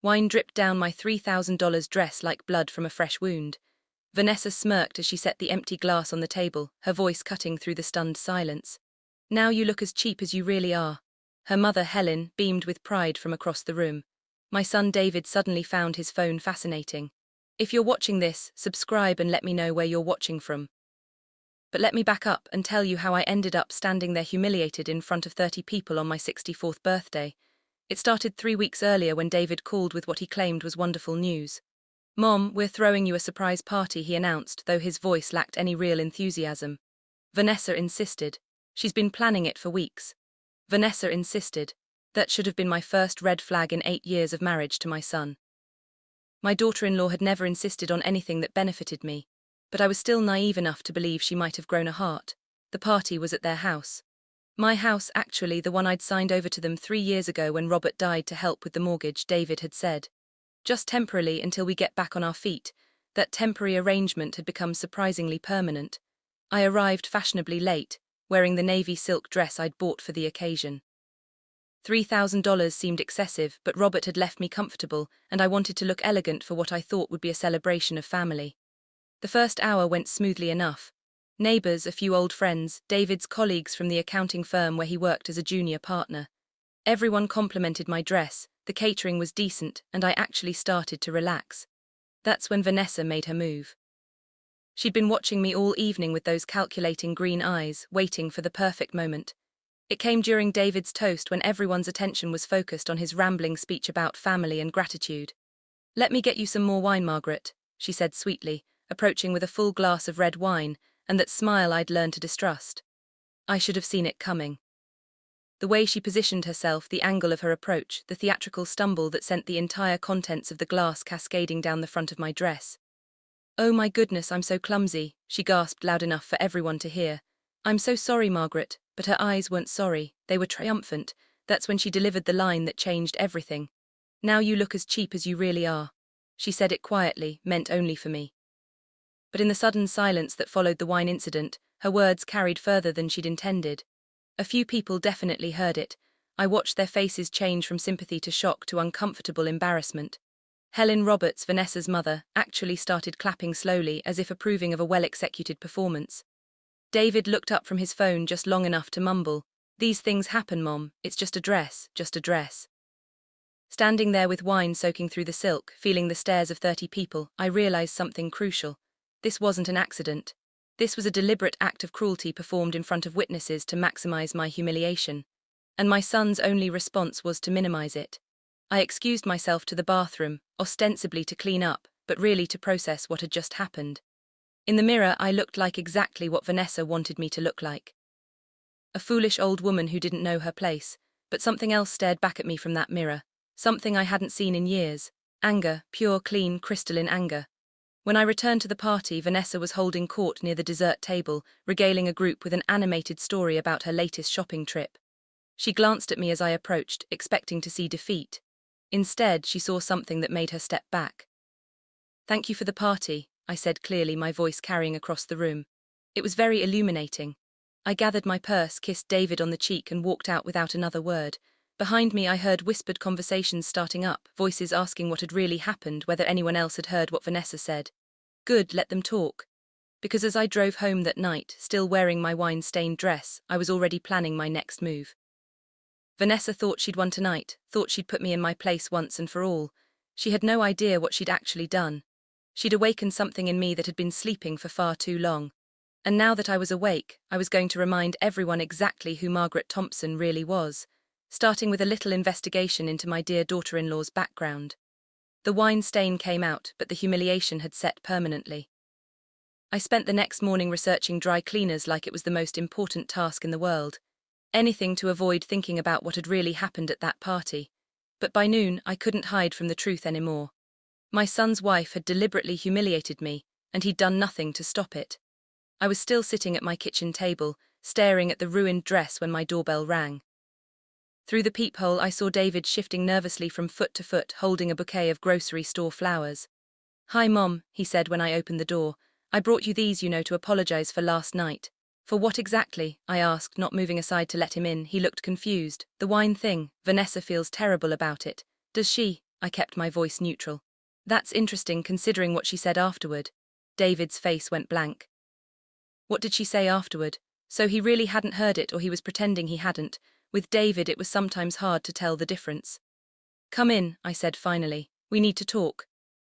Wine dripped down my $3,000 dress like blood from a fresh wound. Vanessa smirked as she set the empty glass on the table, her voice cutting through the stunned silence. Now you look as cheap as you really are. Her mother, Helen, beamed with pride from across the room. My son David suddenly found his phone fascinating. If you're watching this, subscribe and let me know where you're watching from. But let me back up and tell you how I ended up standing there humiliated in front of 30 people on my 64th birthday. It started 3 weeks earlier when David called with what he claimed was wonderful news. "Mom, we're throwing you a surprise party," he announced, though his voice lacked any real enthusiasm. Vanessa insisted. "She's been planning it for weeks." Vanessa insisted. That should have been my first red flag in 8 years of marriage to my son. My daughter-in-law had never insisted on anything that benefited me, but I was still naive enough to believe she might have grown a heart. The party was at their house. My house, actually, the one I'd signed over to them 3 years ago when Robert died to help with the mortgage, David had said. Just temporarily until we get back on our feet. That temporary arrangement had become surprisingly permanent. I arrived fashionably late, wearing the navy silk dress I'd bought for the occasion. $3,000 seemed excessive, but Robert had left me comfortable, and I wanted to look elegant for what I thought would be a celebration of family. The first hour went smoothly enough. Neighbors, a few old friends, David's colleagues from the accounting firm where he worked as a junior partner. Everyone complimented my dress, the catering was decent, and I actually started to relax. That's when Vanessa made her move. She'd been watching me all evening with those calculating green eyes, waiting for the perfect moment. It came during David's toast when everyone's attention was focused on his rambling speech about family and gratitude. "Let me get you some more wine, Margaret," she said sweetly, approaching with a full glass of red wine, and that smile I'd learned to distrust. I should have seen it coming. The way she positioned herself, the angle of her approach, the theatrical stumble that sent the entire contents of the glass cascading down the front of my dress. "Oh my goodness, I'm so clumsy," she gasped loud enough for everyone to hear. "I'm so sorry, Margaret," but her eyes weren't sorry, they were triumphant. That's when she delivered the line that changed everything. "Now you look as cheap as you really are." She said it quietly, meant only for me. But in the sudden silence that followed the wine incident, her words carried further than she'd intended. A few people definitely heard it. I watched their faces change from sympathy to shock to uncomfortable embarrassment. Helen Roberts, Vanessa's mother, actually started clapping slowly as if approving of a well-executed performance. David looked up from his phone just long enough to mumble, "These things happen, Mom, it's just a dress, just a dress." Standing there with wine soaking through the silk, feeling the stares of 30 people, I realized something crucial. This wasn't an accident. This was a deliberate act of cruelty performed in front of witnesses to maximize my humiliation. And my son's only response was to minimize it. I excused myself to the bathroom, ostensibly to clean up, but really to process what had just happened. In the mirror, I looked like exactly what Vanessa wanted me to look like. A foolish old woman who didn't know her place, but something else stared back at me from that mirror, something I hadn't seen in years. Anger, pure, clean, crystalline anger. When I returned to the party, Vanessa was holding court near the dessert table, regaling a group with an animated story about her latest shopping trip. She glanced at me as I approached, expecting to see defeat. Instead, she saw something that made her step back. "Thank you for the party," I said clearly, my voice carrying across the room. It was very illuminating. I gathered my purse, kissed David on the cheek, and walked out without another word. Behind me, I heard whispered conversations starting up, voices asking what had really happened, whether anyone else had heard what Vanessa said. Good, let them talk. Because as I drove home that night, still wearing my wine-stained dress, I was already planning my next move. Vanessa thought she'd won tonight, thought she'd put me in my place once and for all. She had no idea what she'd actually done. She'd awakened something in me that had been sleeping for far too long. And now that I was awake, I was going to remind everyone exactly who Margaret Thompson really was, starting with a little investigation into my dear daughter-in-law's background. The wine stain came out, but the humiliation had set permanently. I spent the next morning researching dry cleaners like it was the most important task in the world. Anything to avoid thinking about what had really happened at that party. But by noon, I couldn't hide from the truth anymore. My son's wife had deliberately humiliated me, and he'd done nothing to stop it. I was still sitting at my kitchen table, staring at the ruined dress when my doorbell rang. Through the peephole, I saw David shifting nervously from foot to foot, holding a bouquet of grocery store flowers. "Hi, Mom," he said when I opened the door. "I brought you these, to apologize for last night." "For what exactly?" I asked, not moving aside to let him in. He looked confused. "The wine thing. Vanessa feels terrible about it." "Does she?" I kept my voice neutral. That's interesting considering what she said afterward. David's face went blank. What did she say afterward? So he really hadn't heard it or he was pretending he hadn't. With David it was sometimes hard to tell the difference. Come in, I said finally. We need to talk.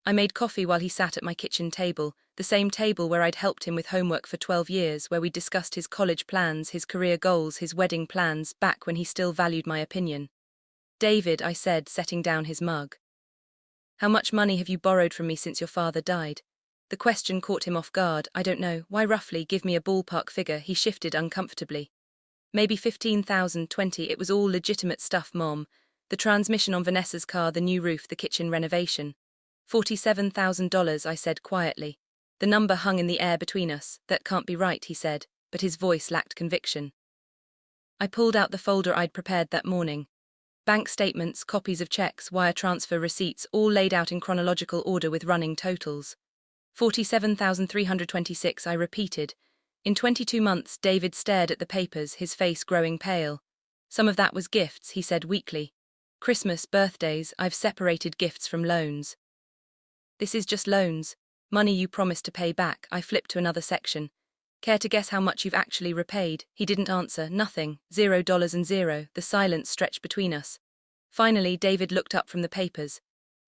I made coffee while he sat at my kitchen table, the same table where I'd helped him with homework for 12 years, where we discussed his college plans, his career goals, his wedding plans, back when he still valued my opinion. David, I said, setting down his mug. How much money have you borrowed from me since your father died? The question caught him off guard. I don't know. Why roughly? Give me a ballpark figure. He shifted uncomfortably. Maybe 15,000, 20. It was all legitimate stuff, Mom. The transmission on Vanessa's car, the new roof, the kitchen renovation. $47,000, I said quietly. The number hung in the air between us. That can't be right, he said, but his voice lacked conviction. I pulled out the folder I'd prepared that morning. Bank statements, copies of checks, wire transfer receipts, all laid out in chronological order with running totals. 47,326, I repeated. In 22 months, David stared at the papers, his face growing pale. Some of that was gifts, he said weakly. Christmas, birthdays, I've separated gifts from loans. This is just loans. Money you promised to pay back. I flipped to another section. Care to guess how much you've actually repaid? He didn't answer. Nothing. $0 and zero. The silence stretched between us. Finally, David looked up from the papers.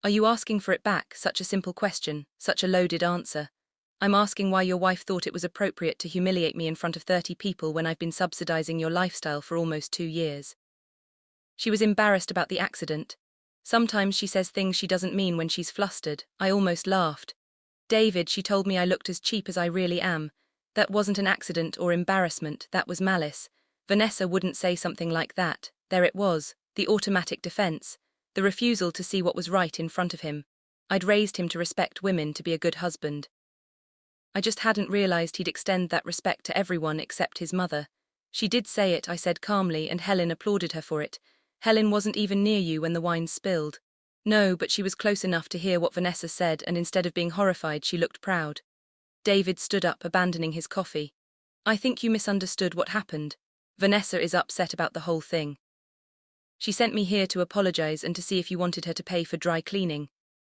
Are you asking for it back? Such a simple question, such a loaded answer. I'm asking why your wife thought it was appropriate to humiliate me in front of 30 people when I've been subsidizing your lifestyle for almost 2 years. She was embarrassed about the accident. Sometimes she says things she doesn't mean when she's flustered. I almost laughed. David, she told me I looked as cheap as I really am. That wasn't an accident or embarrassment, that was malice. Vanessa wouldn't say something like that. There it was, the automatic defense, the refusal to see what was right in front of him. I'd raised him to respect women, to be a good husband. I just hadn't realized he'd extend that respect to everyone except his mother. She did say it, I said calmly, and Helen applauded her for it. Helen wasn't even near you when the wine spilled. No, but she was close enough to hear what Vanessa said, and instead of being horrified, she looked proud. David stood up, abandoning his coffee. I think you misunderstood what happened. Vanessa is upset about the whole thing. She sent me here to apologize and to see if you wanted her to pay for dry cleaning.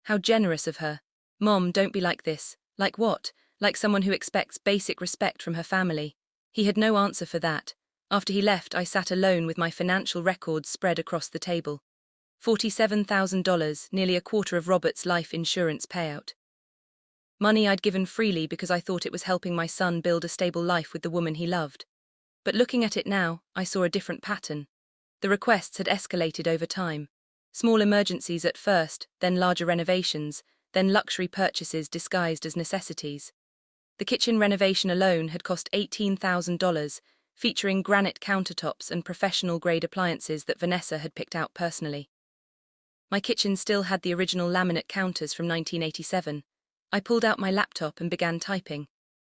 How generous of her. Mom, don't be like this. Like what? Like someone who expects basic respect from her family. He had no answer for that. After he left, I sat alone with my financial records spread across the table. $47,000, nearly a quarter of Robert's life insurance payout. Money I'd given freely because I thought it was helping my son build a stable life with the woman he loved. But looking at it now, I saw a different pattern. The requests had escalated over time. Small emergencies at first, then larger renovations, then luxury purchases disguised as necessities. The kitchen renovation alone had cost $18,000, featuring granite countertops and professional-grade appliances that Vanessa had picked out personally. My kitchen still had the original laminate counters from 1987. I pulled out my laptop and began typing.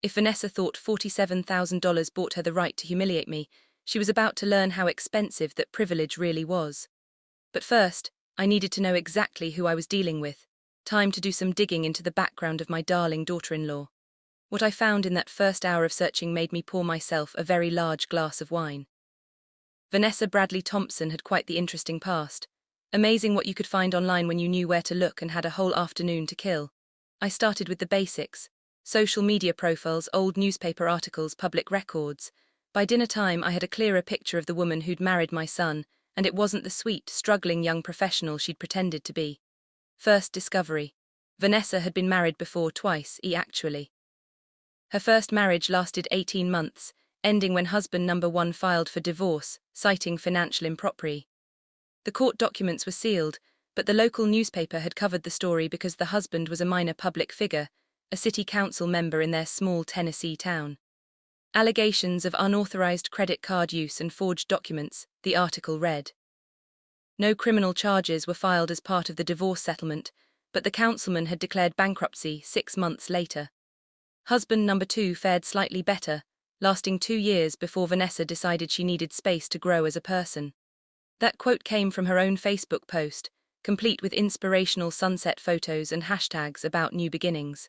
If Vanessa thought $47,000 bought her the right to humiliate me, she was about to learn how expensive that privilege really was. But first, I needed to know exactly who I was dealing with. Time to do some digging into the background of my darling daughter-in-law. What I found in that first hour of searching made me pour myself a very large glass of wine. Vanessa Bradley Thompson had quite the interesting past. Amazing what you could find online when you knew where to look and had a whole afternoon to kill. I started with the basics. Social media profiles, old newspaper articles, public records. By dinner time, I had a clearer picture of the woman who'd married my son, and it wasn't the sweet, struggling young professional she'd pretended to be. First discovery. Vanessa had been married before twice, actually. Her first marriage lasted 18 months, ending when husband number 1 filed for divorce, citing financial impropriety. The court documents were sealed, but the local newspaper had covered the story because the husband was a minor public figure, a city council member in their small Tennessee town. Allegations of unauthorized credit card use and forged documents, the article read. No criminal charges were filed as part of the divorce settlement, but the councilman had declared bankruptcy 6 months later. Husband number 2 fared slightly better, lasting 2 years before Vanessa decided she needed space to grow as a person. That quote came from her own Facebook post, complete with inspirational sunset photos and hashtags about new beginnings.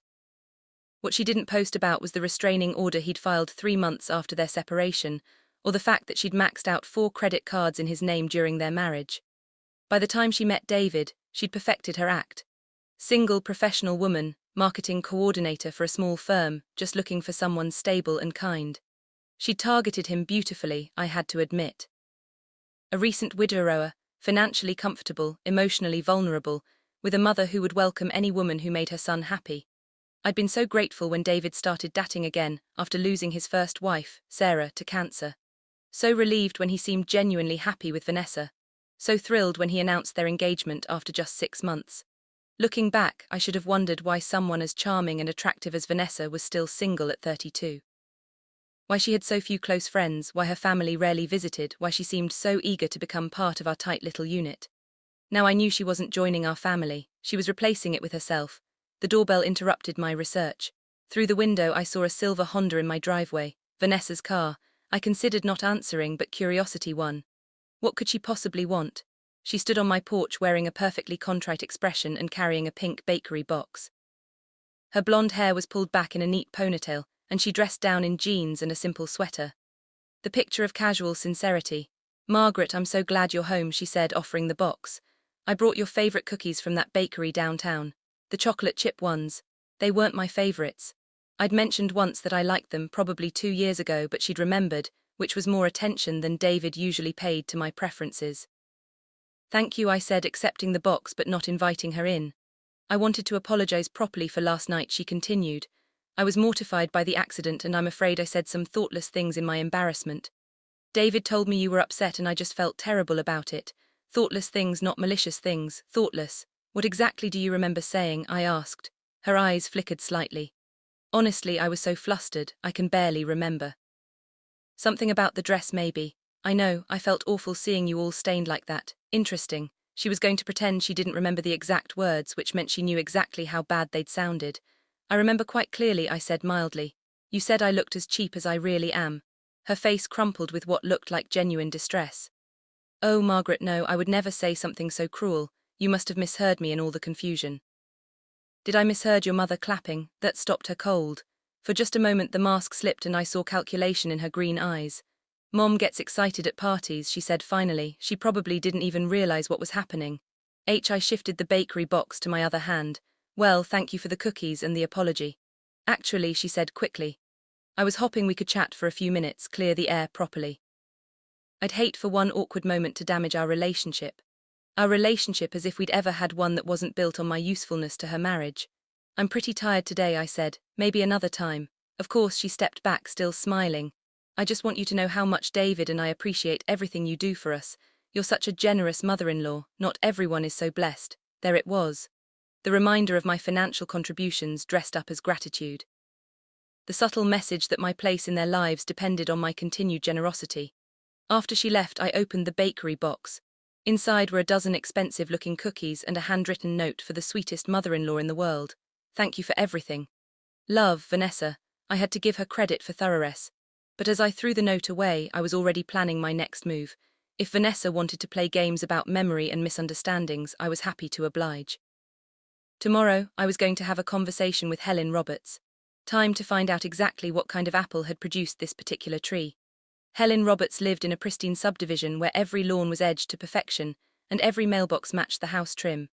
What she didn't post about was the restraining order he'd filed 3 months after their separation, or the fact that she'd maxed out 4 credit cards in his name during their marriage. By the time she met David, She'd perfected her act. Single professional woman, marketing coordinator for a small firm, just looking for someone stable and kind. She targeted him beautifully, I had to admit. A recent widower, financially comfortable, emotionally vulnerable, with a mother who would welcome any woman who made her son happy. I'd been so grateful when David started dating again after losing his first wife, Sarah, to cancer. So relieved when he seemed genuinely happy with Vanessa. So thrilled when he announced their engagement after just 6 months. Looking back, I should have wondered why someone as charming and attractive as Vanessa was still single at 32. Why she had so few close friends, why her family rarely visited, why she seemed so eager to become part of our tight little unit. Now I knew she wasn't joining our family, she was replacing it with herself. The doorbell interrupted my research. Through the window I saw a silver Honda in my driveway, Vanessa's car. I considered not answering, but curiosity won. What could she possibly want? She stood on my porch wearing a perfectly contrite expression and carrying a pink bakery box. Her blonde hair was pulled back in a neat ponytail, and she dressed down in jeans and a simple sweater. The picture of casual sincerity. "Margaret, I'm so glad you're home," she said, offering the box. "I brought your favorite cookies from that bakery downtown. The chocolate chip ones. They weren't my favorites. I'd mentioned once that I liked them, probably 2 years ago, but she'd remembered, which was more attention than David usually paid to my preferences. "Thank you," I said, accepting the box but not inviting her in. "I wanted to apologize properly for last night," she continued. "I was mortified by the accident and I'm afraid I said some thoughtless things in my embarrassment. David told me you were upset and I just felt terrible about it. Thoughtless things, not malicious things, thoughtless. What exactly do you remember saying?" I asked. Her eyes flickered slightly. "Honestly, I was so flustered, I can barely remember. Something about the dress maybe. I know, I felt awful seeing you all stained like that. Interesting." She was going to pretend she didn't remember the exact words, which meant she knew exactly how bad they'd sounded. "I remember quite clearly," I said mildly. "You said I looked as cheap as I really am." Her face crumpled with what looked like genuine distress. "Oh, Margaret, no, I would never say something so cruel. You must have misheard me in all the confusion." Did I misheard your mother clapping? That stopped her cold. For just a moment the mask slipped and I saw calculation in her green eyes. "Mom gets excited at parties," she said finally. She probably didn't even realize what was happening. I shifted the bakery box to my other hand. "Well, thank you for the cookies and the apology." "Actually," she said quickly, "I was hoping we could chat for a few minutes, clear the air properly. I'd hate for one awkward moment to damage our relationship. Our relationship as if we'd ever had one that wasn't built on my usefulness to her marriage." "I'm pretty tired today," I said. "Maybe another time." Of course, she stepped back, still smiling. "I just want you to know how much David and I appreciate everything you do for us. You're such a generous mother-in-law. Not everyone is so blessed." There it was. The reminder of my financial contributions dressed up as gratitude. The subtle message that my place in their lives depended on my continued generosity. After she left, I opened the bakery box. Inside were a dozen expensive-looking cookies and a handwritten note for the sweetest mother-in-law in the world. "Thank you for everything. Love, Vanessa." I had to give her credit for thoroughness. But as I threw the note away, I was already planning my next move. If Vanessa wanted to play games about memory and misunderstandings, I was happy to oblige. Tomorrow, I was going to have a conversation with Helen Roberts. Time to find out exactly what kind of apple had produced this particular tree. Helen Roberts lived in a pristine subdivision where every lawn was edged to perfection, and every mailbox matched the house trim.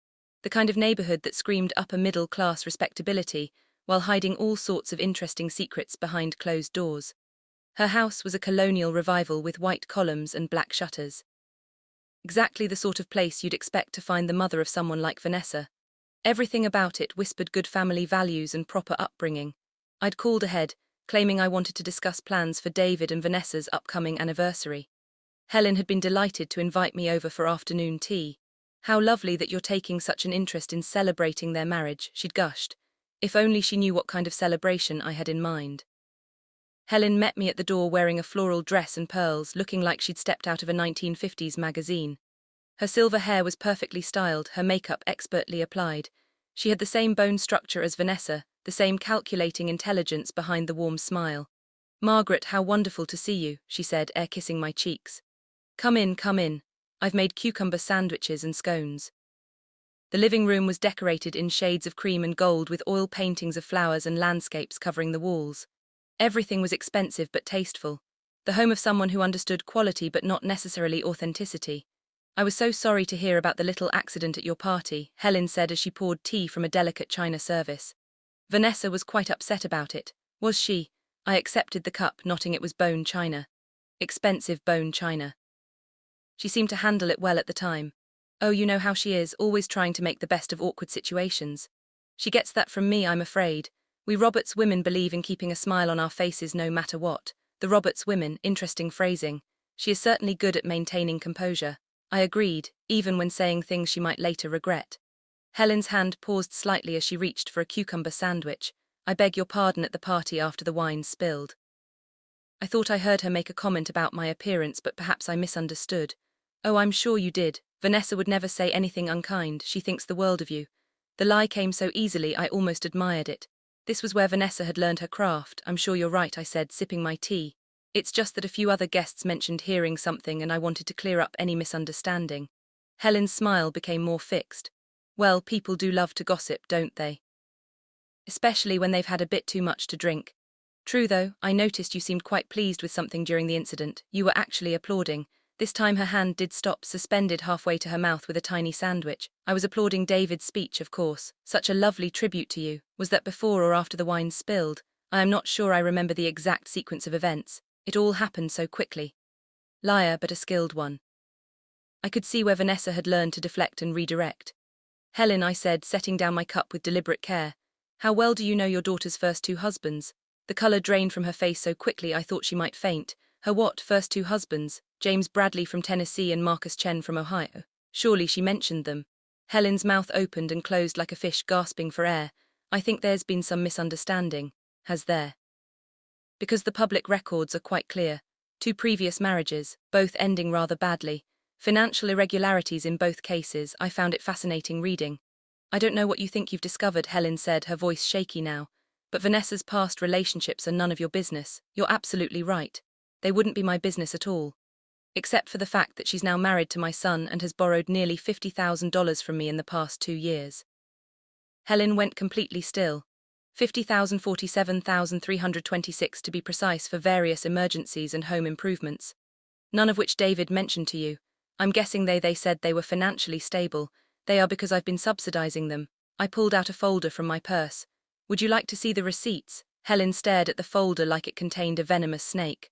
The kind of neighborhood that screamed upper middle-class respectability, while hiding all sorts of interesting secrets behind closed doors. Her house was a colonial revival with white columns and black shutters. Exactly the sort of place you'd expect to find the mother of someone like Vanessa. Everything about it whispered good family values and proper upbringing. I'd called ahead, claiming I wanted to discuss plans for David and Vanessa's upcoming anniversary. Helen had been delighted to invite me over for afternoon tea. "How lovely that you're taking such an interest in celebrating their marriage," she'd gushed. If only she knew what kind of celebration I had in mind. Helen met me at the door wearing a floral dress and pearls, looking like she'd stepped out of a 1950s magazine. Her silver hair was perfectly styled, her makeup expertly applied. She had the same bone structure as Vanessa, the same calculating intelligence behind the warm smile. "Margaret, how wonderful to see you," she said, air kissing my cheeks. Come in, come in. I've made cucumber sandwiches and scones." The living room was decorated in shades of cream and gold with oil paintings of flowers and landscapes covering the walls. Everything was expensive but tasteful. The home of someone who understood quality but not necessarily authenticity. I was so sorry to hear about the little accident at your party, Helen said as she poured tea from a delicate china service. Vanessa was quite upset about it, was she? I accepted the cup, noting it was bone china. Expensive bone china. She seemed to handle it well at the time. Oh, you know how she is, always trying to make the best of awkward situations. She gets that from me, I'm afraid. We Roberts women believe in keeping a smile on our faces no matter what. The Roberts women, interesting phrasing. She is certainly good at maintaining composure. I agreed, even when saying things she might later regret. Helen's hand paused slightly as she reached for a cucumber sandwich. I beg your pardon at the party after the wine spilled. I thought I heard her make a comment about my appearance, but perhaps I misunderstood. Oh, I'm sure you did. Vanessa would never say anything unkind, she thinks the world of you. The lie came so easily, I almost admired it. This was where Vanessa had learned her craft. I'm sure you're right, I said, sipping my tea. It's just that a few other guests mentioned hearing something and I wanted to clear up any misunderstanding. Helen's smile became more fixed. Well, people do love to gossip, don't they? Especially when they've had a bit too much to drink. True though, I noticed you seemed quite pleased with something during the incident. You were actually applauding. This time her hand did stop, suspended halfway to her mouth with a tiny sandwich. I was applauding David's speech, of course. Such a lovely tribute to you. Was that before or after the wine spilled? I am not sure I remember the exact sequence of events. It all happened so quickly. Liar, but a skilled one. I could see where Vanessa had learned to deflect and redirect. Helen, I said, setting down my cup with deliberate care. How well do you know your daughter's first two husbands? The colour drained from her face so quickly I thought she might faint. Her what, first two husbands? James Bradley from Tennessee and Marcus Chen from Ohio. Surely she mentioned them. Helen's mouth opened and closed like a fish gasping for air. I think there's been some misunderstanding. Has there? Because the public records are quite clear. Two previous marriages, both ending rather badly. Financial irregularities in both cases. I found it fascinating reading. I don't know what you think you've discovered, Helen said, her voice shaky now. But Vanessa's past relationships are none of your business. You're absolutely right. They wouldn't be my business at all. Except for the fact that she's now married to my son and has borrowed nearly $50,000 from me in the past 2 years. Helen went completely still. 50,000, 47,326 to be precise, for various emergencies and home improvements. None of which David mentioned to you. I'm guessing they said they were financially stable. They are, because I've been subsidizing them. I pulled out a folder from my purse. Would you like to see the receipts? Helen stared at the folder like it contained a venomous snake.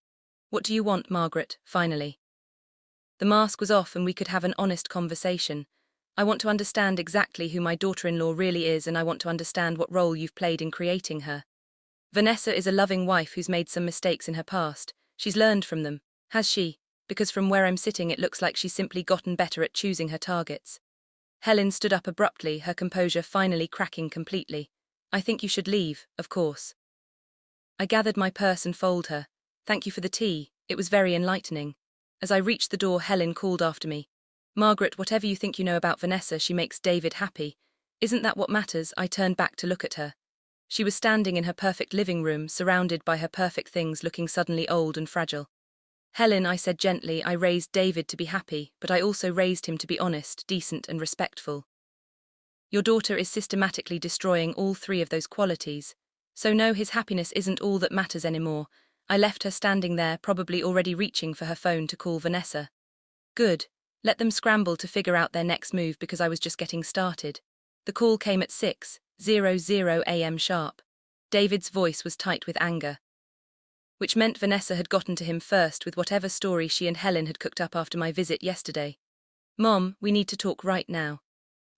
What do you want, Margaret, finally? The mask was off and we could have an honest conversation. I want to understand exactly who my daughter-in-law really is, and I want to understand what role you've played in creating her. Vanessa is a loving wife who's made some mistakes in her past. She's learned from them. Has she? Because from where I'm sitting it looks like she's simply gotten better at choosing her targets. Helen stood up abruptly, her composure finally cracking completely. I think you should leave, of course. I gathered my purse and folded her. Thank you for the tea, it was very enlightening. As I reached the door, Helen called after me. Margaret, whatever you think you know about Vanessa, she makes David happy. Isn't that what matters? I turned back to look at her. She was standing in her perfect living room, surrounded by her perfect things, looking suddenly old and fragile. Helen, I said gently, I raised David to be happy, but I also raised him to be honest, decent and respectful. Your daughter is systematically destroying all three of those qualities. So no, his happiness isn't all that matters anymore. I left her standing there, probably already reaching for her phone to call Vanessa. Good. Let them scramble to figure out their next move, because I was just getting started. The call came at 6:00 a.m. sharp. David's voice was tight with anger. Which meant Vanessa had gotten to him first with whatever story she and Helen had cooked up after my visit yesterday. Mom, we need to talk right now.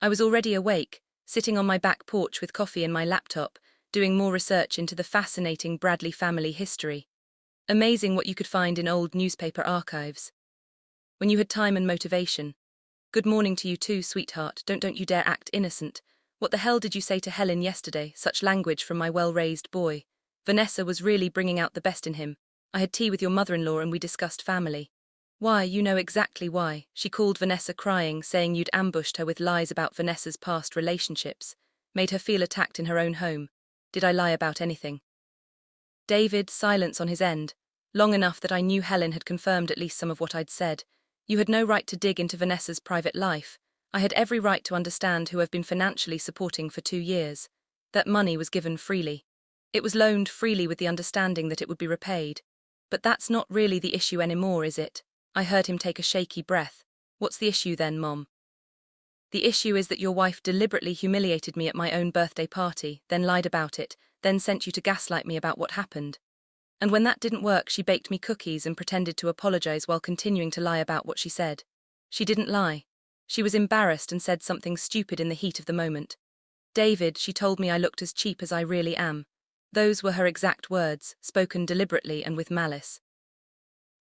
I was already awake, sitting on my back porch with coffee and my laptop, doing more research into the fascinating Bradley family history. Amazing what you could find in old newspaper archives. When you had time and motivation. Good morning to you too, sweetheart. Don't you dare act innocent. What the hell did you say to Helen yesterday? Such language from my well-raised boy. Vanessa was really bringing out the best in him. I had tea with your mother-in-law and we discussed family. Why, you know exactly why. She called Vanessa crying, saying you'd ambushed her with lies about Vanessa's past relationships. Made her feel attacked in her own home. Did I lie about anything? David, silence on his end. Long enough that I knew Helen had confirmed at least some of what I'd said. You had no right to dig into Vanessa's private life. I had every right to understand who I've been financially supporting for 2 years. That money was given freely. It was loaned freely with the understanding that it would be repaid. But that's not really the issue anymore, is it? I heard him take a shaky breath. What's the issue then, Mom? The issue is that your wife deliberately humiliated me at my own birthday party, then lied about it, then sent you to gaslight me about what happened. And when that didn't work, she baked me cookies and pretended to apologize while continuing to lie about what she said. She didn't lie. She was embarrassed and said something stupid in the heat of the moment. David, she told me I looked as cheap as I really am. Those were her exact words, spoken deliberately and with malice.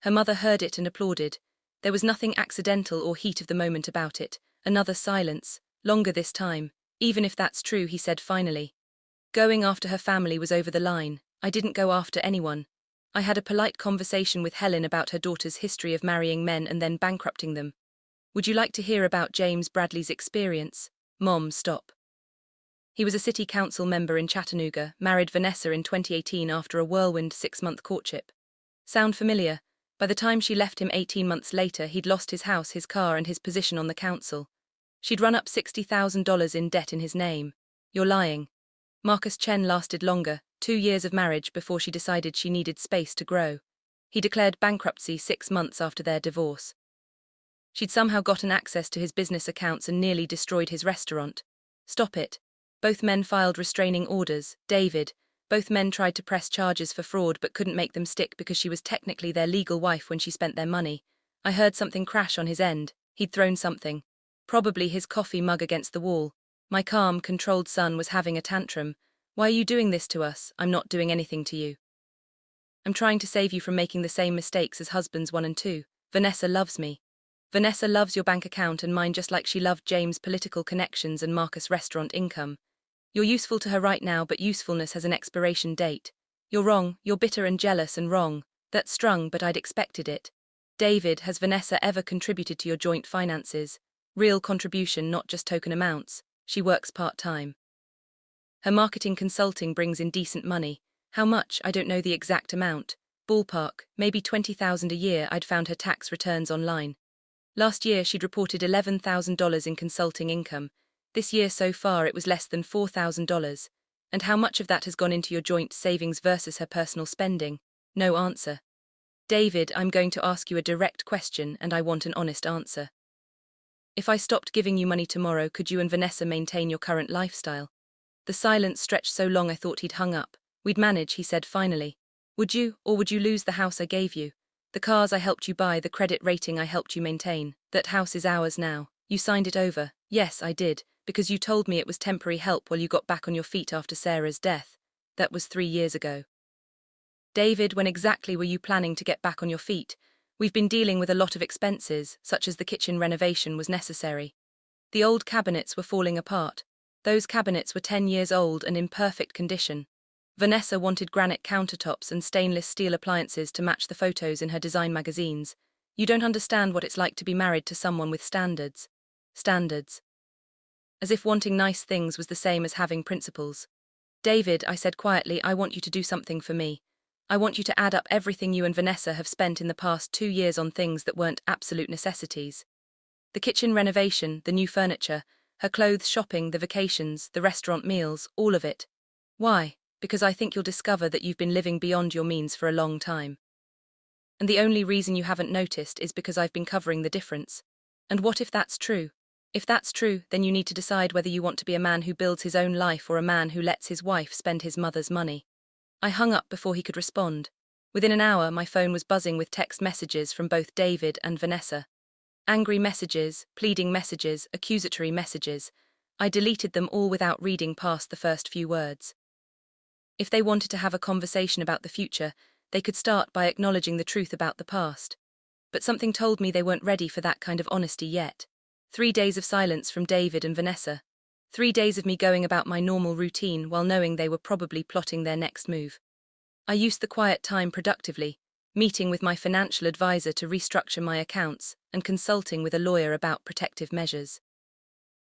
Her mother heard it and applauded. There was nothing accidental or heat of the moment about it. Another silence, longer this time. Even if that's true, he said finally. Going after her family was over the line. I didn't go after anyone. I had a polite conversation with Helen about her daughter's history of marrying men and then bankrupting them. Would you like to hear about James Bradley's experience? Mom, stop. He was a city council member in Chattanooga, married Vanessa in 2018 after a whirlwind 6-month courtship. Sound familiar? By the time she left him 18 months later, he'd lost his house, his car, and his position on the council. She'd run up $60,000 in debt in his name. You're lying. Marcus Chen lasted longer, 2 years of marriage, before she decided she needed space to grow. He declared bankruptcy 6 months after their divorce. She'd somehow gotten access to his business accounts and nearly destroyed his restaurant. Stop it. Both men filed restraining orders. David. Both men tried to press charges for fraud but couldn't make them stick because she was technically their legal wife when she spent their money. I heard something crash on his end. He'd thrown something. Probably his coffee mug against the wall. My calm, controlled son was having a tantrum. Why are you doing this to us? I'm not doing anything to you. I'm trying to save you from making the same mistakes as husbands 1 and 2. Vanessa loves me. Vanessa loves your bank account and mine just like she loved James' political connections and Marcus' restaurant income. You're useful to her right now, but usefulness has an expiration date. You're wrong, you're bitter and jealous and wrong. That's strung, but I'd expected it. David, has Vanessa ever contributed to your joint finances? Real contribution, not just token amounts. She works part-time. Her marketing consulting brings in decent money. How much? I don't know the exact amount. Ballpark, maybe $20,000 a year. I'd found her tax returns online. Last year she'd reported $11,000 in consulting income. This year so far it was less than $4,000. And how much of that has gone into your joint savings versus her personal spending? No answer. David, I'm going to ask you a direct question and I want an honest answer. If I stopped giving you money tomorrow, could you and Vanessa maintain your current lifestyle? The silence stretched so long I thought he'd hung up. We'd manage, he said finally. Would you, or would you lose the house I gave you? The cars I helped you buy, the credit rating I helped you maintain. That house is ours now. You signed it over. Yes, I did, because you told me it was temporary help while you got back on your feet after Sarah's death. That was 3 years ago. David, when exactly were you planning to get back on your feet? We've been dealing with a lot of expenses, such as the kitchen renovation was necessary. The old cabinets were falling apart. Those cabinets were 10 years old and in perfect condition. Vanessa wanted granite countertops and stainless steel appliances to match the photos in her design magazines. You don't understand what it's like to be married to someone with standards. Standards. As if wanting nice things was the same as having principles. David, I said quietly, I want you to do something for me. I want you to add up everything you and Vanessa have spent in the past 2 years on things that weren't absolute necessities. The kitchen renovation, the new furniture, her clothes shopping, the vacations, the restaurant meals, all of it. Why? Because I think you'll discover that you've been living beyond your means for a long time. And the only reason you haven't noticed is because I've been covering the difference. And what if that's true? If that's true, then you need to decide whether you want to be a man who builds his own life or a man who lets his wife spend his mother's money. I hung up before he could respond. Within an hour, my phone was buzzing with text messages from both David and Vanessa. Angry messages, pleading messages, accusatory messages. I deleted them all without reading past the first few words. If they wanted to have a conversation about the future, they could start by acknowledging the truth about the past. But something told me they weren't ready for that kind of honesty yet. 3 days of silence from David and Vanessa. 3 days of me going about my normal routine while knowing they were probably plotting their next move. I used the quiet time productively, meeting with my financial advisor to restructure my accounts and consulting with a lawyer about protective measures.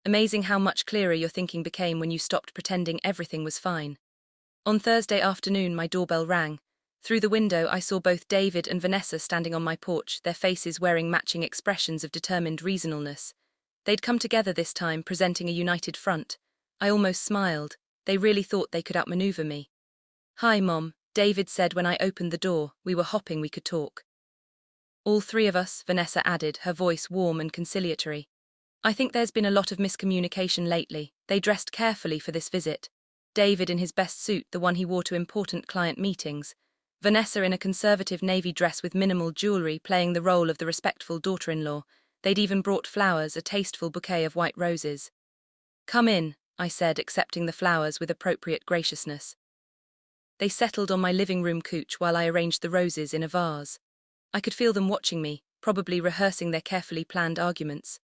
Amazing how much clearer your thinking became when you stopped pretending everything was fine. On Thursday afternoon, my doorbell rang. Through the window, I saw both David and Vanessa standing on my porch, their faces wearing matching expressions of determined reasonableness. They'd come together this time, presenting a united front. I almost smiled. They really thought they could outmaneuver me. "Hi, Mom," David said when I opened the door. We were hoping we could talk. All three of us, Vanessa added, her voice warm and conciliatory. I think there's been a lot of miscommunication lately. They dressed carefully for this visit. David in his best suit, the one he wore to important client meetings. Vanessa in a conservative navy dress with minimal jewelry, playing the role of the respectful daughter-in-law. They'd even brought flowers, a tasteful bouquet of white roses. Come in, I said, accepting the flowers with appropriate graciousness. They settled on my living room couch while I arranged the roses in a vase. I could feel them watching me, probably rehearsing their carefully planned arguments.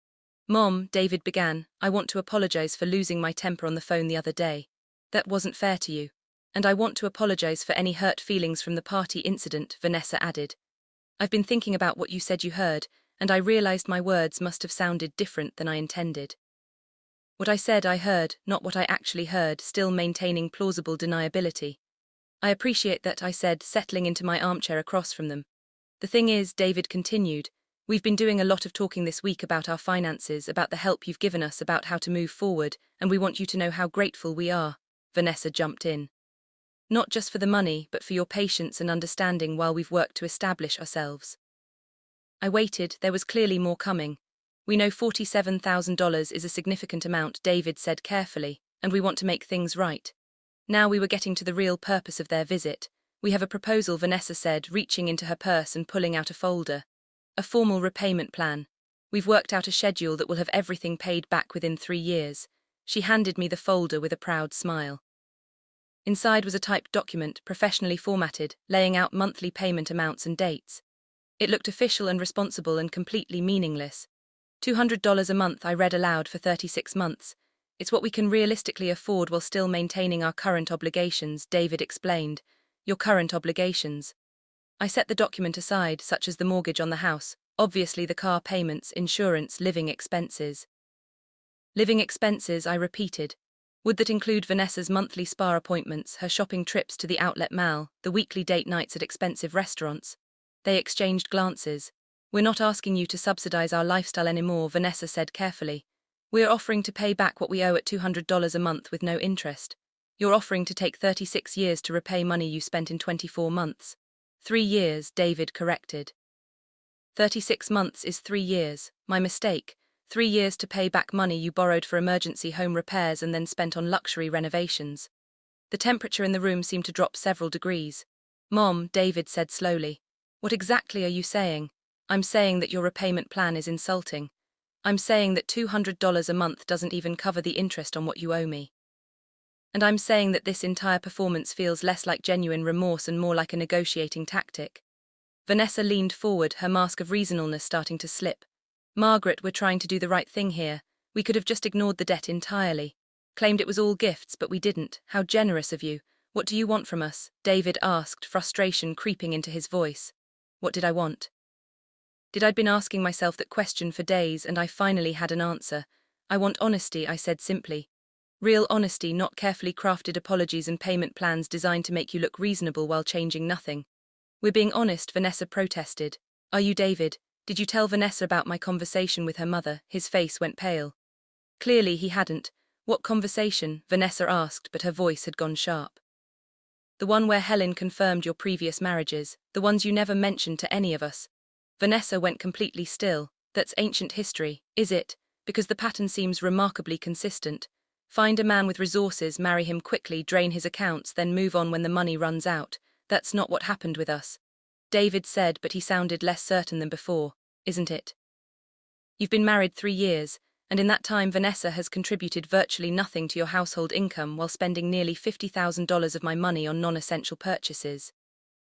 Mom, David began, I want to apologize for losing my temper on the phone the other day. That wasn't fair to you. And I want to apologize for any hurt feelings from the party incident, Vanessa added. I've been thinking about what you said you heard, and I realized my words must have sounded different than I intended. What I said I heard, not what I actually heard, still maintaining plausible deniability. I appreciate that, I said, settling into my armchair across from them. The thing is, David continued, we've been doing a lot of talking this week about our finances, about the help you've given us, about how to move forward, and we want you to know how grateful we are. Vanessa jumped in. Not just for the money, but for your patience and understanding while we've worked to establish ourselves. I waited, there was clearly more coming. We know $47,000 is a significant amount, David said carefully, and we want to make things right. Now we were getting to the real purpose of their visit. We have a proposal, Vanessa said, reaching into her purse and pulling out a folder. A formal repayment plan. We've worked out a schedule that will have everything paid back within 3 years. She handed me the folder with a proud smile. Inside was a typed document, professionally formatted, laying out monthly payment amounts and dates. It looked official and responsible and completely meaningless. $200 a month, I read aloud, for 36 months. It's what we can realistically afford while still maintaining our current obligations, David explained. Your current obligations. I set the document aside, such as the mortgage on the house, obviously the car payments, insurance, living expenses. Living expenses, I repeated. Would that include Vanessa's monthly spa appointments, her shopping trips to the outlet mall, the weekly date nights at expensive restaurants? They exchanged glances. We're not asking you to subsidize our lifestyle anymore, Vanessa said carefully. We're offering to pay back what we owe at $200 a month with no interest. You're offering to take 36 years to repay money you spent in 24 months. 3 years, David corrected. 36 months is 3 years, my mistake. 3 years to pay back money you borrowed for emergency home repairs and then spent on luxury renovations. The temperature in the room seemed to drop several degrees. Mom, David said slowly. What exactly are you saying? I'm saying that your repayment plan is insulting. I'm saying that $200 a month doesn't even cover the interest on what you owe me. And I'm saying that this entire performance feels less like genuine remorse and more like a negotiating tactic. Vanessa leaned forward, her mask of reasonableness starting to slip. Margaret, we're trying to do the right thing here. We could have just ignored the debt entirely. Claimed it was all gifts, but we didn't. How generous of you. What do you want from us? David asked, frustration creeping into his voice. What did I want? I'd been asking myself that question for days, and I finally had an answer. I want honesty, I said simply. Real honesty, not carefully crafted apologies and payment plans designed to make you look reasonable while changing nothing. We're being honest, Vanessa protested. Are you, David? Did you tell Vanessa about my conversation with her mother? His face went pale. Clearly he hadn't. What conversation? Vanessa asked, but her voice had gone sharp. The one where Helen confirmed your previous marriages, the ones you never mentioned to any of us. Vanessa went completely still. That's ancient history, is it? Because the pattern seems remarkably consistent. Find a man with resources, marry him quickly, drain his accounts, then move on when the money runs out. That's not what happened with us. David said, but he sounded less certain than before, isn't it? You've been married 3 years, and in that time Vanessa has contributed virtually nothing to your household income while spending nearly $50,000 of my money on non-essential purchases.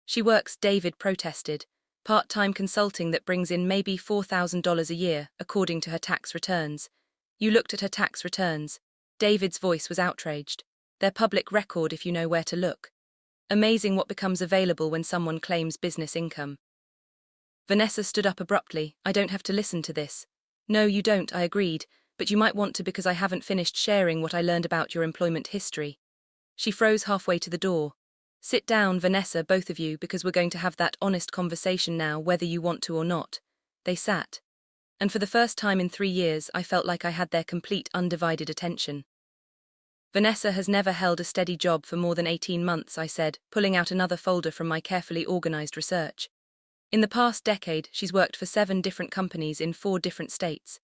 She works, David protested, part-time consulting that brings in maybe $4,000 a year, according to her tax returns. You looked at her tax returns. David's voice was outraged. They're public record if you know where to look. Amazing what becomes available when someone claims business income. Vanessa stood up abruptly. I don't have to listen to this. No, you don't, I agreed, but you might want to because I haven't finished sharing what I learned about your employment history. She froze halfway to the door. Sit down, Vanessa, both of you, because we're going to have that honest conversation now, whether you want to or not. They sat. And for the first time in 3 years, I felt like I had their complete undivided attention. Vanessa has never held a steady job for more than 18 months, I said, pulling out another folder from my carefully organized research. In the past decade, she's worked for 7 different companies in 4 different states.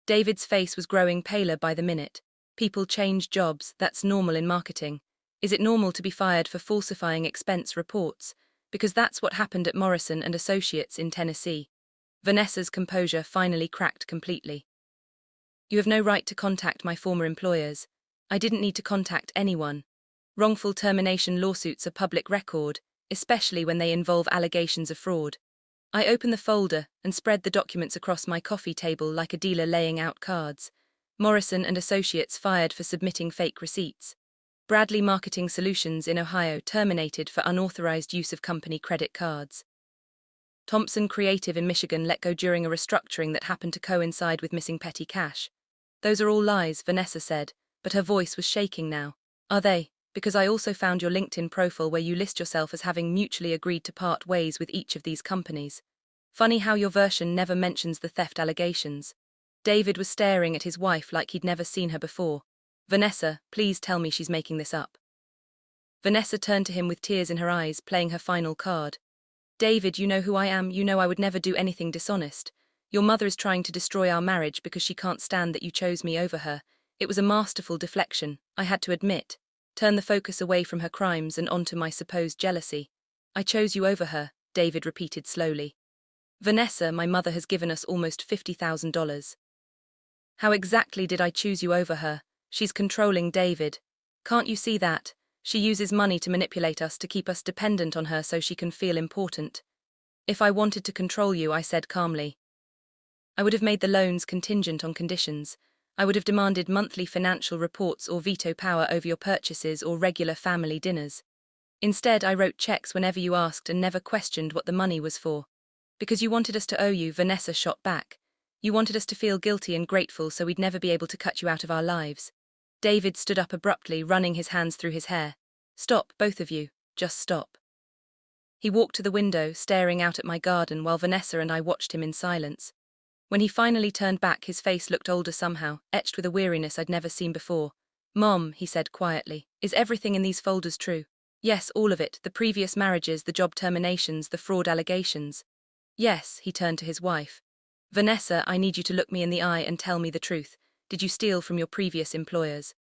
David's face was growing paler by the minute. People change jobs, that's normal in marketing. Is it normal to be fired for falsifying expense reports? Because that's what happened at Morrison and Associates in Tennessee. Vanessa's composure finally cracked completely. You have no right to contact my former employers. I didn't need to contact anyone. Wrongful termination lawsuits are public record, especially when they involve allegations of fraud. I opened the folder and spread the documents across my coffee table like a dealer laying out cards. Morrison and Associates fired for submitting fake receipts. Bradley Marketing Solutions in Ohio terminated for unauthorized use of company credit cards. Thompson Creative in Michigan let go during a restructuring that happened to coincide with missing petty cash. Those are all lies, Vanessa said, but her voice was shaking now. Are they? Because I also found your LinkedIn profile where you list yourself as having mutually agreed to part ways with each of these companies. Funny how your version never mentions the theft allegations. David was staring at his wife like he'd never seen her before. Vanessa, please tell me she's making this up. Vanessa turned to him with tears in her eyes, playing her final card. David, you know who I am, you know I would never do anything dishonest. Your mother is trying to destroy our marriage because she can't stand that you chose me over her. It was a masterful deflection, I had to admit. Turn the focus away from her crimes and onto my supposed jealousy. I chose you over her, David repeated slowly. Vanessa, my mother has given us almost $50,000. How exactly did I choose you over her? She's controlling David. Can't you see that? She uses money to manipulate us to keep us dependent on her so she can feel important. If I wanted to control you, I said calmly, I would have made the loans contingent on conditions. I would have demanded monthly financial reports or veto power over your purchases or regular family dinners. Instead, I wrote checks whenever you asked and never questioned what the money was for. Because you wanted us to owe you, Vanessa shot back. You wanted us to feel guilty and grateful so we'd never be able to cut you out of our lives. David stood up abruptly, running his hands through his hair. Stop, both of you. Just stop. He walked to the window, staring out at my garden while Vanessa and I watched him in silence. When he finally turned back, his face looked older somehow, etched with a weariness I'd never seen before. Mom, he said quietly, is everything in these folders true? Yes, all of it, the previous marriages, the job terminations, the fraud allegations. Yes, he turned to his wife. Vanessa, I need you to look me in the eye and tell me the truth. Did you steal from your previous employers?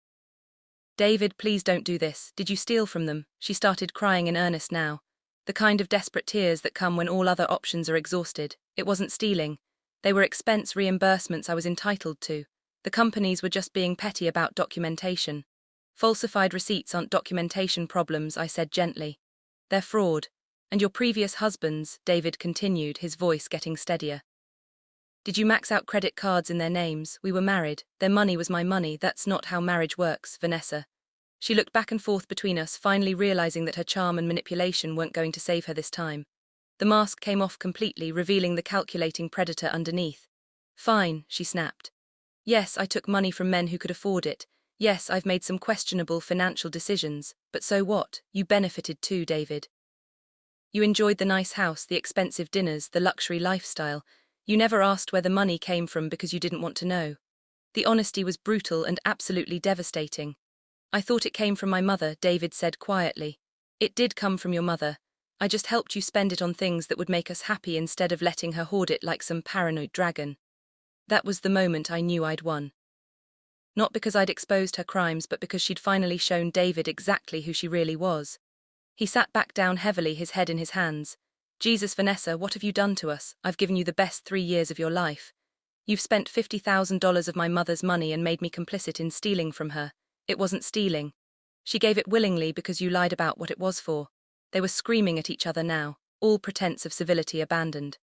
David, please don't do this. Did you steal from them? She started crying in earnest now. The kind of desperate tears that come when all other options are exhausted. It wasn't stealing. They were expense reimbursements I was entitled to. The companies were just being petty about documentation. Falsified receipts aren't documentation problems, I said gently. They're fraud. And your previous husbands, David continued, his voice getting steadier. Did you max out credit cards in their names? We were married. Their money was my money. That's not how marriage works, Vanessa. She looked back and forth between us, finally realizing that her charm and manipulation weren't going to save her this time. The mask came off completely, revealing the calculating predator underneath. Fine, she snapped. Yes, I took money from men who could afford it. Yes, I've made some questionable financial decisions. But so what? You benefited too, David. You enjoyed the nice house, the expensive dinners, the luxury lifestyle. You never asked where the money came from because you didn't want to know. The honesty was brutal and absolutely devastating. I thought it came from my mother, David said quietly. It did come from your mother. I just helped you spend it on things that would make us happy instead of letting her hoard it like some paranoid dragon. That was the moment I knew I'd won. Not because I'd exposed her crimes, but because she'd finally shown David exactly who she really was. He sat back down heavily, his head in his hands. Jesus, Vanessa, what have you done to us? I've given you the best 3 years of your life. You've spent $50,000 of my mother's money and made me complicit in stealing from her. It wasn't stealing. She gave it willingly because you lied about what it was for. They were screaming at each other now, all pretense of civility abandoned.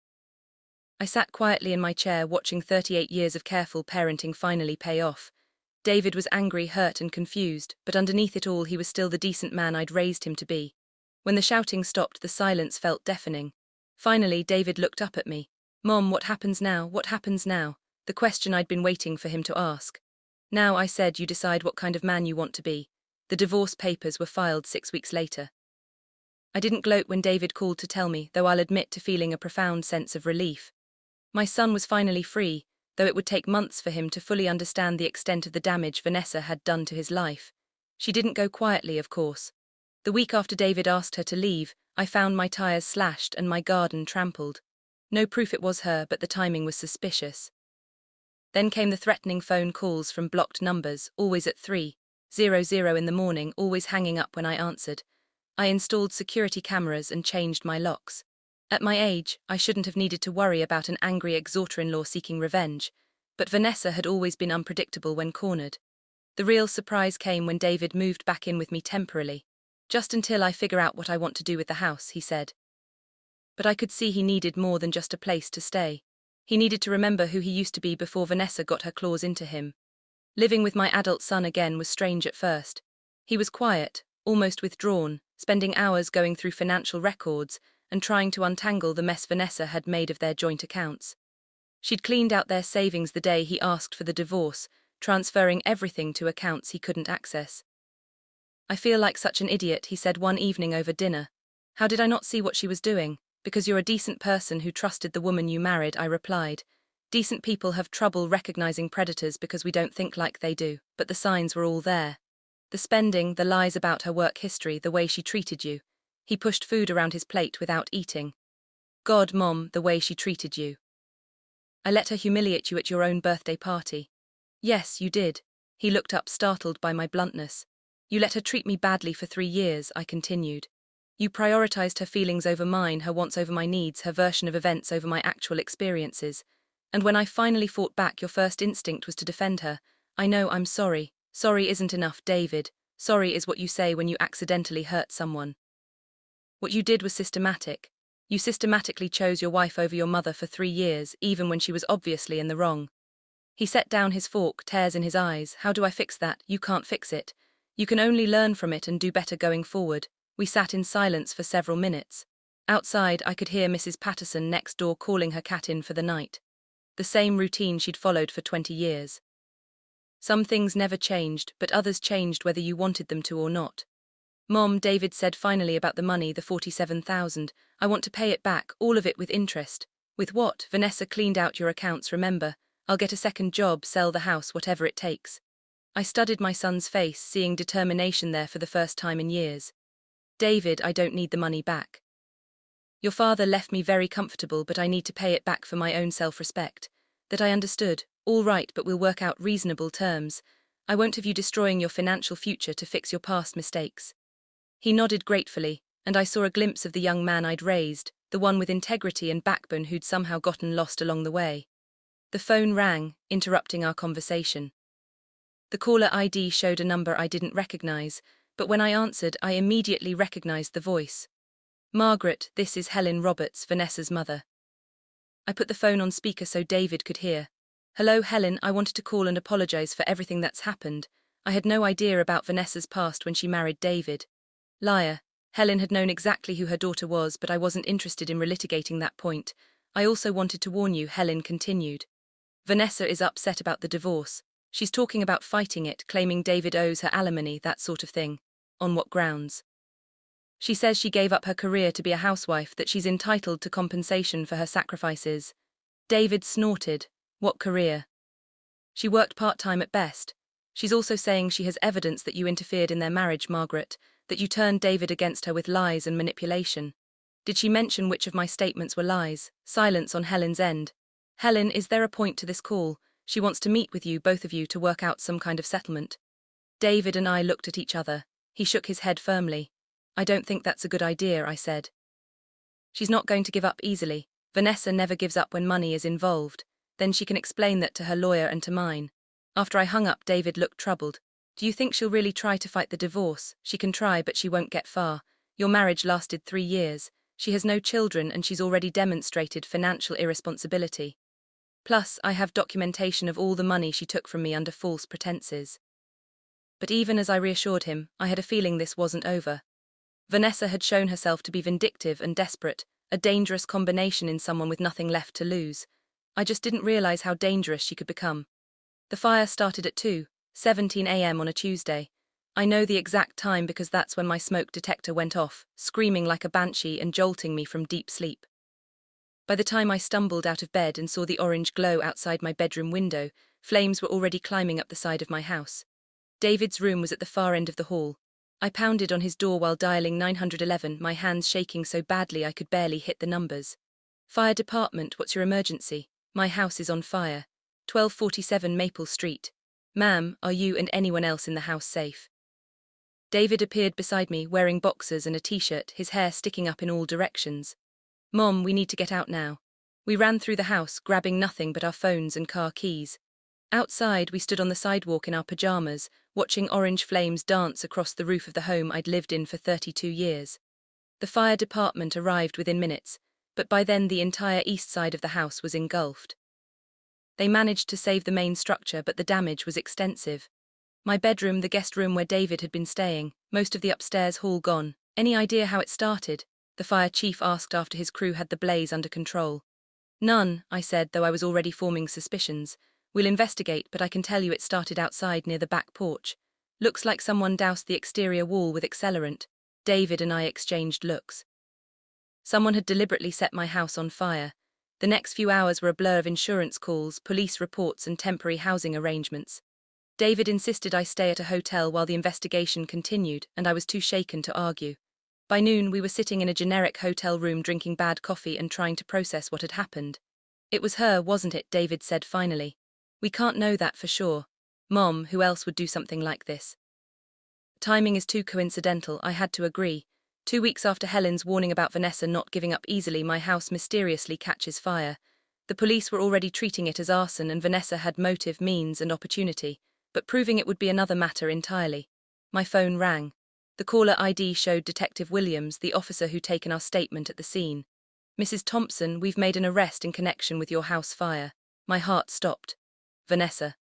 I sat quietly in my chair, watching 38 years of careful parenting finally pay off. David was angry, hurt, and confused, but underneath it all he was still the decent man I'd raised him to be. When the shouting stopped, the silence felt deafening. Finally, David looked up at me. Mom, what happens now? What happens now? The question I'd been waiting for him to ask. Now, I said, you decide what kind of man you want to be. The divorce papers were filed 6 weeks later. I didn't gloat when David called to tell me, though I'll admit to feeling a profound sense of relief. My son was finally free, though it would take months for him to fully understand the extent of the damage Vanessa had done to his life. She didn't go quietly, of course. The week after David asked her to leave, I found my tires slashed and my garden trampled. No proof it was her, but the timing was suspicious. Then came the threatening phone calls from blocked numbers, always at 3:00 in the morning, always hanging up when I answered. I installed security cameras and changed my locks. At my age, I shouldn't have needed to worry about an angry exhorter-in-law seeking revenge, but Vanessa had always been unpredictable when cornered. The real surprise came when David moved back in with me temporarily. "Just until I figure out what I want to do with the house," he said. But I could see he needed more than just a place to stay. He needed to remember who he used to be before Vanessa got her claws into him. Living with my adult son again was strange at first. He was quiet, almost withdrawn, spending hours going through financial records and trying to untangle the mess Vanessa had made of their joint accounts. She'd cleaned out their savings the day he asked for the divorce, transferring everything to accounts he couldn't access. "I feel like such an idiot," he said one evening over dinner. "How did I not see what she was doing?" "Because you're a decent person who trusted the woman you married," I replied. "Decent people have trouble recognizing predators because we don't think like they do, but the signs were all there. The spending, the lies about her work history, the way she treated you." He pushed food around his plate without eating. "God, Mom, the way she treated you. I let her humiliate you at your own birthday party." "Yes, you did." He looked up, startled by my bluntness. "You let her treat me badly for 3 years," I continued. "You prioritized her feelings over mine, her wants over my needs, her version of events over my actual experiences. And when I finally fought back, your first instinct was to defend her. I know, I'm sorry. Sorry isn't enough, David. Sorry is what you say when you accidentally hurt someone. What you did was systematic. You systematically chose your wife over your mother for 3 years, even when she was obviously in the wrong." He set down his fork, tears in his eyes. "How do I fix that? You can't fix it. You can only learn from it and do better going forward." We sat in silence for several minutes. Outside, I could hear Mrs. Patterson next door calling her cat in for the night. The same routine she'd followed for 20 years. Some things never changed, but others changed whether you wanted them to or not. "Mom," David said finally, about the money, the $47,000. "I want to pay it back, all of it, with interest." "With what?" "Vanessa cleaned out your accounts, remember? I'll get a second job, sell the house, whatever it takes." I studied my son's face, seeing determination there for the first time in years. "David, I don't need the money back. Your father left me very comfortable, but I need to pay it back for my own self-respect." That I understood. "All right, but we'll work out reasonable terms. I won't have you destroying your financial future to fix your past mistakes." He nodded gratefully, and I saw a glimpse of the young man I'd raised, the one with integrity and backbone who'd somehow gotten lost along the way. The phone rang, interrupting our conversation. The caller ID showed a number I didn't recognize, but when I answered, I immediately recognized the voice. "Margaret, this is Helen Roberts, Vanessa's mother." I put the phone on speaker so David could hear. "Hello, Helen, I wanted to call and apologize for everything that's happened. I had no idea about Vanessa's past when she married David." Liar. Helen had known exactly who her daughter was, but I wasn't interested in relitigating that point. "I also wanted to warn you," Helen continued. "Vanessa is upset about the divorce. She's talking about fighting it, claiming David owes her alimony, that sort of thing." "On what grounds?" "She says she gave up her career to be a housewife, that she's entitled to compensation for her sacrifices." David snorted. "What career?" "She worked part-time at best. She's also saying she has evidence that you interfered in their marriage, Margaret, that you turned David against her with lies and manipulation." "Did she mention which of my statements were lies?" Silence on Helen's end. "Helen, is there a point to this call? She wants to meet with you, both of you, to work out some kind of settlement." David and I looked at each other. He shook his head firmly. "I don't think that's a good idea," I said. "She's not going to give up easily. Vanessa never gives up when money is involved. Then she can explain that to her lawyer and to mine." After I hung up, David looked troubled. "Do you think she'll really try to fight the divorce?" "She can try, but she won't get far. Your marriage lasted 3 years. She has no children, and she's already demonstrated financial irresponsibility. Plus, I have documentation of all the money she took from me under false pretenses." But even as I reassured him, I had a feeling this wasn't over. Vanessa had shown herself to be vindictive and desperate, a dangerous combination in someone with nothing left to lose. I just didn't realize how dangerous she could become. The fire started at 2:17 a.m. on a Tuesday. I know the exact time because that's when my smoke detector went off, screaming like a banshee and jolting me from deep sleep. By the time I stumbled out of bed and saw the orange glow outside my bedroom window, flames were already climbing up the side of my house. David's room was at the far end of the hall. I pounded on his door while dialing 911, my hands shaking so badly I could barely hit the numbers. Fire department, what's your emergency? My house is on fire. 1247 Maple Street. Ma'am, are you and anyone else in the house safe? David appeared beside me, wearing boxers and a t-shirt, his hair sticking up in all directions. Mom, we need to get out now. We ran through the house, grabbing nothing but our phones and car keys. Outside, we stood on the sidewalk in our pajamas, watching orange flames dance across the roof of the home I'd lived in for 32 years. The fire department arrived within minutes, but by then the entire east side of the house was engulfed. They managed to save the main structure, but the damage was extensive. My bedroom, the guest room where David had been staying, most of the upstairs hall gone. Any idea how it started? The fire chief asked after his crew had the blaze under control. None, I said, though I was already forming suspicions. We'll investigate, but I can tell you it started outside near the back porch. Looks like someone doused the exterior wall with accelerant. David and I exchanged looks. Someone had deliberately set my house on fire. The next few hours were a blur of insurance calls, police reports, and temporary housing arrangements. David insisted I stay at a hotel while the investigation continued, and I was too shaken to argue. By noon, we were sitting in a generic hotel room drinking bad coffee and trying to process what had happened. It was her, wasn't it? David said finally. We can't know that for sure. Mom, who else would do something like this? Timing is too coincidental, I had to agree. 2 weeks after Helen's warning about Vanessa not giving up easily, my house mysteriously catches fire. The police were already treating it as arson, and Vanessa had motive, means, and opportunity, but proving it would be another matter entirely. My phone rang. The caller ID showed Detective Williams, the officer who'd taken our statement at the scene. Mrs. Thompson, we've made an arrest in connection with your house fire. My heart stopped. Vanessa.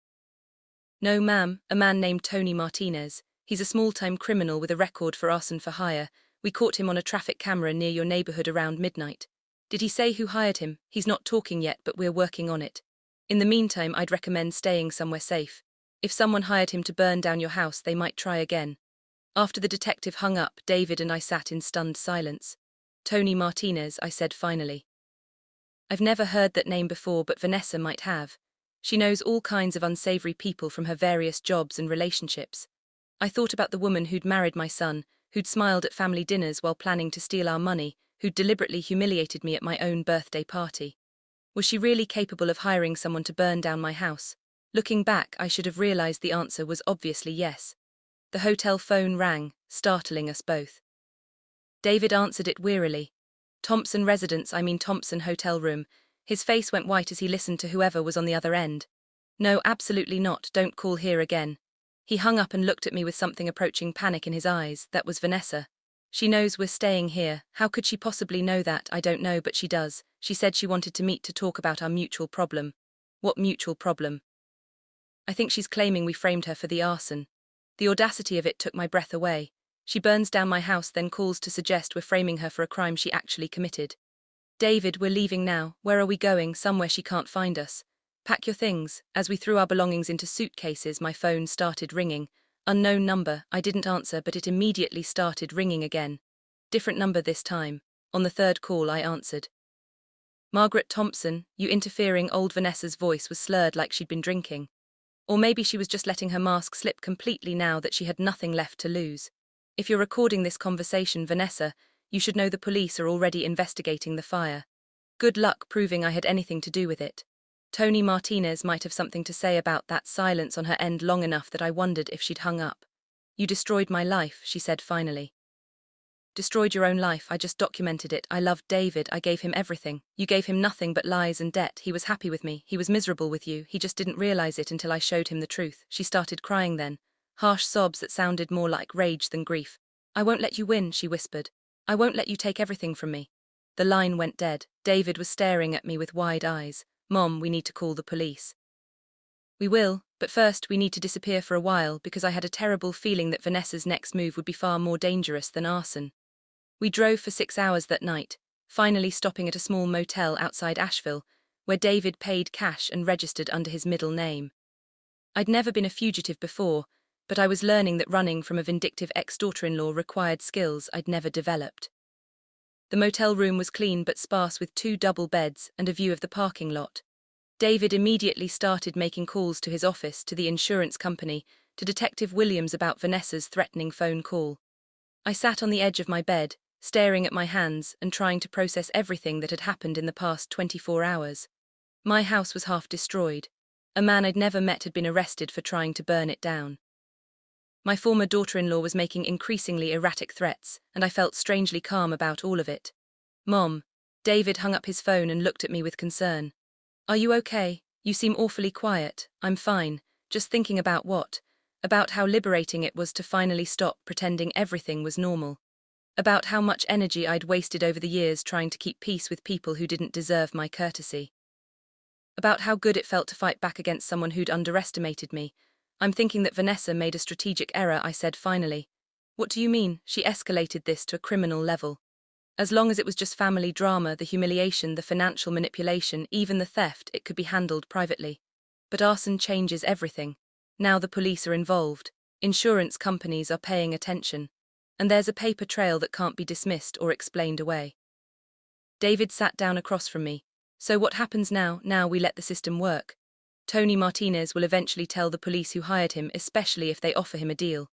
No, ma'am, a man named Tony Martinez. He's a small-time criminal with a record for arson for hire. We caught him on a traffic camera near your neighborhood around midnight. Did he say who hired him? He's not talking yet, but we're working on it. In the meantime, I'd recommend staying somewhere safe. If someone hired him to burn down your house, they might try again. After the detective hung up, David and I sat in stunned silence. Tony Martinez, I said finally. I've never heard that name before, but Vanessa might have. She knows all kinds of unsavory people from her various jobs and relationships. I thought about the woman who'd married my son, who'd smiled at family dinners while planning to steal our money, who'd deliberately humiliated me at my own birthday party. Was she really capable of hiring someone to burn down my house? Looking back, I should have realized the answer was obviously yes. The hotel phone rang, startling us both. David answered it wearily. Thompson residence, Thompson hotel room. His face went white as he listened to whoever was on the other end. No, absolutely not, don't call here again. He hung up and looked at me with something approaching panic in his eyes. That was Vanessa. She knows we're staying here. How could she possibly know that? I don't know, but she does. She said she wanted to meet to talk about our mutual problem. What mutual problem? I think she's claiming we framed her for the arson. The audacity of it took my breath away. She burns down my house, then calls to suggest we're framing her for a crime she actually committed. David, we're leaving now. Where are we going? Somewhere she can't find us. Pack your things. As we threw our belongings into suitcases, my phone started ringing. Unknown number. I didn't answer, but it immediately started ringing again. Different number this time. On the third call, I answered. Margaret Thompson, you interfering. Old Vanessa's voice was slurred like she'd been drinking. Or maybe she was just letting her mask slip completely now that she had nothing left to lose. If you're recording this conversation, Vanessa, you should know the police are already investigating the fire. Good luck proving I had anything to do with it. Tony Martinez might have something to say about that silence on her end long enough that I wondered if she'd hung up. You destroyed my life, she said finally. Destroyed your own life, I just documented it. I loved David, I gave him everything. You gave him nothing but lies and debt. He was happy with me, he was miserable with you, he just didn't realize it until I showed him the truth. She started crying then. Harsh sobs that sounded more like rage than grief. I won't let you win, she whispered. I won't let you take everything from me. The line went dead. David was staring at me with wide eyes. Mom, we need to call the police. We will, but first we need to disappear for a while because I had a terrible feeling that Vanessa's next move would be far more dangerous than arson. We drove for 6 hours that night, finally stopping at a small motel outside Asheville, where David paid cash and registered under his middle name. I'd never been a fugitive before, but I was learning that running from a vindictive ex-daughter-in-law required skills I'd never developed. The motel room was clean but sparse with 2 double beds and a view of the parking lot. David immediately started making calls to his office, to the insurance company, to Detective Williams about Vanessa's threatening phone call. I sat on the edge of my bed, staring at my hands and trying to process everything that had happened in the past 24 hours. My house was half destroyed. A man I'd never met had been arrested for trying to burn it down. My former daughter-in-law was making increasingly erratic threats, and I felt strangely calm about all of it. "Mom." David hung up his phone and looked at me with concern. "Are you okay? You seem awfully quiet." "I'm fine, just thinking about what? About how liberating it was to finally stop pretending everything was normal. About how much energy I'd wasted over the years trying to keep peace with people who didn't deserve my courtesy. About how good it felt to fight back against someone who'd underestimated me. I'm thinking that Vanessa made a strategic error," I said finally. "What do you mean?" She escalated this to a criminal level. As long as it was just family drama, the humiliation, the financial manipulation, even the theft, it could be handled privately. But arson changes everything. Now the police are involved. Insurance companies are paying attention. And there's a paper trail that can't be dismissed or explained away. David sat down across from me. "So what happens now? Now we let the system work. Tony Martinez will eventually tell the police who hired him, especially if they offer him a deal.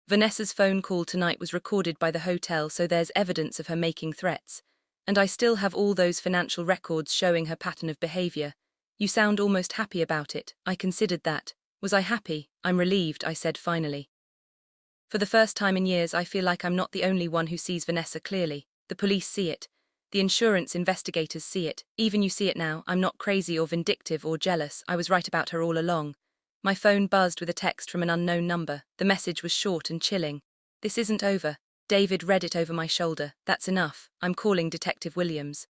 Vanessa's phone call tonight was recorded by the hotel, so there's evidence of her making threats. And I still have all those financial records showing her pattern of behavior. You sound almost happy about it." I considered that. Was I happy? "I'm relieved," I said finally. For the first time in years, I feel like I'm not the only one who sees Vanessa clearly. The police see it. The insurance investigators see it. Even you see it now. I'm not crazy or vindictive or jealous. I was right about her all along. My phone buzzed with a text from an unknown number. The message was short and chilling. "This isn't over." David read it over my shoulder. "That's enough. I'm calling Detective Williams."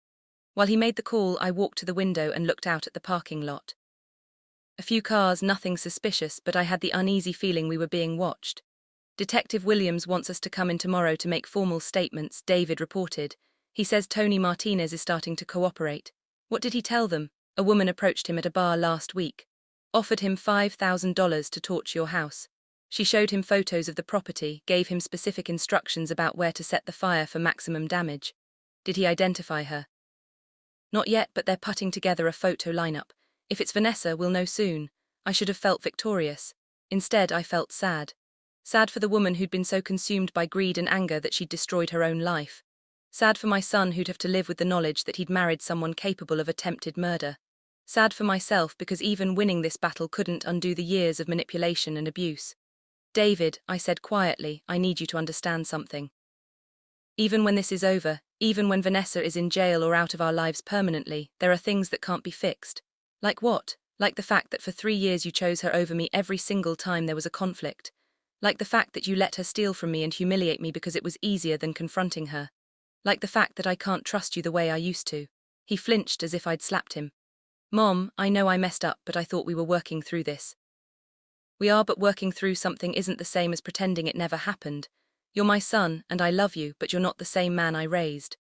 While he made the call, I walked to the window and looked out at the parking lot. A few cars, nothing suspicious, but I had the uneasy feeling we were being watched. "Detective Williams wants us to come in tomorrow to make formal statements," David reported. "He says Tony Martinez is starting to cooperate." "What did he tell them?" "A woman approached him at a bar last week. Offered him $5,000 to torch your house. She showed him photos of the property, gave him specific instructions about where to set the fire for maximum damage." "Did he identify her?" "Not yet, but they're putting together a photo lineup. If it's Vanessa, we'll know soon." I should have felt victorious. Instead, I felt sad. Sad for the woman who'd been so consumed by greed and anger that she'd destroyed her own life. Sad for my son who'd have to live with the knowledge that he'd married someone capable of attempted murder. Sad for myself because even winning this battle couldn't undo the years of manipulation and abuse. "David," I said quietly, "I need you to understand something. Even when this is over, even when Vanessa is in jail or out of our lives permanently, there are things that can't be fixed." "Like what?" "Like the fact that for 3 years you chose her over me every single time there was a conflict. Like the fact that you let her steal from me and humiliate me because it was easier than confronting her. Like the fact that I can't trust you the way I used to." He flinched as if I'd slapped him. "Mom, I know I messed up, but I thought we were working through this." "We are, but working through something isn't the same as pretending it never happened. You're my son, and I love you, but you're not the same man I raised.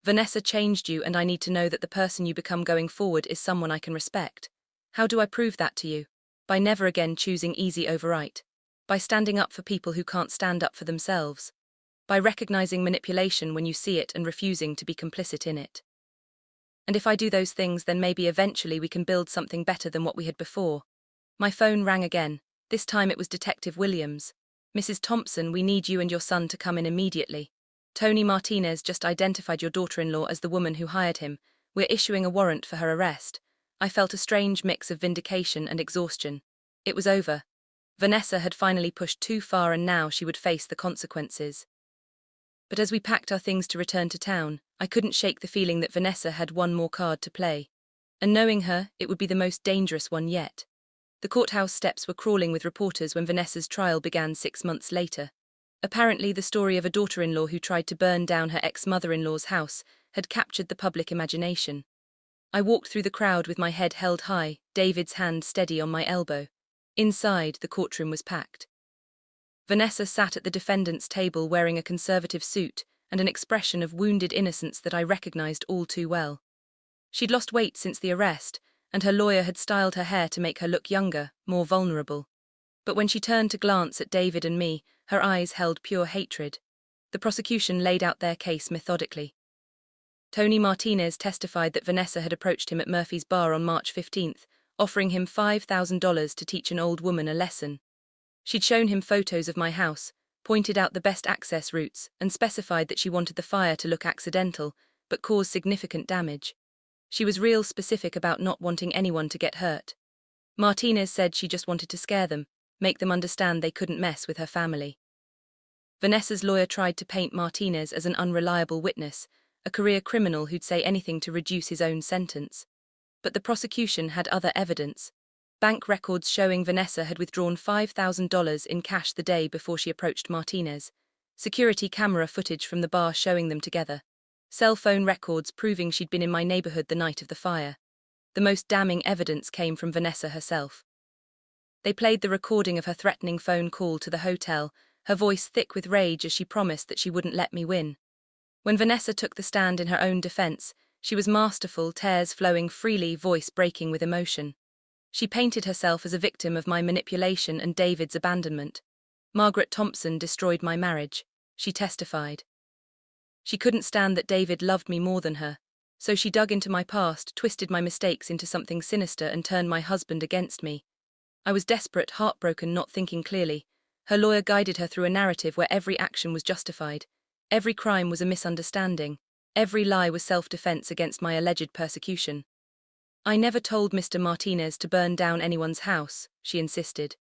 Vanessa changed you, and I need to know that the person you become going forward is someone I can respect. How do I prove that to you? By never again choosing easy over right. By standing up for people who can't stand up for themselves. By recognizing manipulation when you see it and refusing to be complicit in it. And if I do those things, then maybe eventually we can build something better than what we had before." My phone rang again. This time it was Detective Williams. "Mrs. Thompson, we need you and your son to come in immediately. Tony Martinez just identified your daughter-in-law as the woman who hired him. We're issuing a warrant for her arrest." I felt a strange mix of vindication and exhaustion. It was over. Vanessa had finally pushed too far, and now she would face the consequences. But as we packed our things to return to town, I couldn't shake the feeling that Vanessa had one more card to play. And knowing her, it would be the most dangerous one yet. The courthouse steps were crawling with reporters when Vanessa's trial began 6 months later. Apparently, the story of a daughter-in-law who tried to burn down her ex-mother-in-law's house had captured the public imagination. I walked through the crowd with my head held high, David's hand steady on my elbow. Inside, the courtroom was packed. Vanessa sat at the defendant's table wearing a conservative suit and an expression of wounded innocence that I recognized all too well. She'd lost weight since the arrest, and her lawyer had styled her hair to make her look younger, more vulnerable. But when she turned to glance at David and me, her eyes held pure hatred. The prosecution laid out their case methodically. Tony Martinez testified that Vanessa had approached him at Murphy's bar on March 15th, offering him $5,000 to teach an old woman a lesson. She'd shown him photos of my house, pointed out the best access routes, and specified that she wanted the fire to look accidental, but cause significant damage. She was real specific about not wanting anyone to get hurt. Martinez said she just wanted to scare them, make them understand they couldn't mess with her family. Vanessa's lawyer tried to paint Martinez as an unreliable witness, a career criminal who'd say anything to reduce his own sentence. But the prosecution had other evidence. Bank records showing Vanessa had withdrawn $5,000 in cash the day before she approached Martinez. Security camera footage from the bar showing them together. Cell phone records proving she'd been in my neighborhood the night of the fire. The most damning evidence came from Vanessa herself. They played the recording of her threatening phone call to the hotel, her voice thick with rage as she promised that she wouldn't let me win. When Vanessa took the stand in her own defense, she was masterful, tears flowing freely, voice breaking with emotion. She painted herself as a victim of my manipulation and David's abandonment. Margaret Thompson destroyed my marriage, she testified. She couldn't stand that David loved me more than her, so she dug into my past, twisted my mistakes into something sinister and turned my husband against me. I was desperate, heartbroken, not thinking clearly. Her lawyer guided her through a narrative where every action was justified. Every crime was a misunderstanding. Every lie was self-defense against my alleged persecution. I never told Mr. Martinez to burn down anyone's house, she insisted.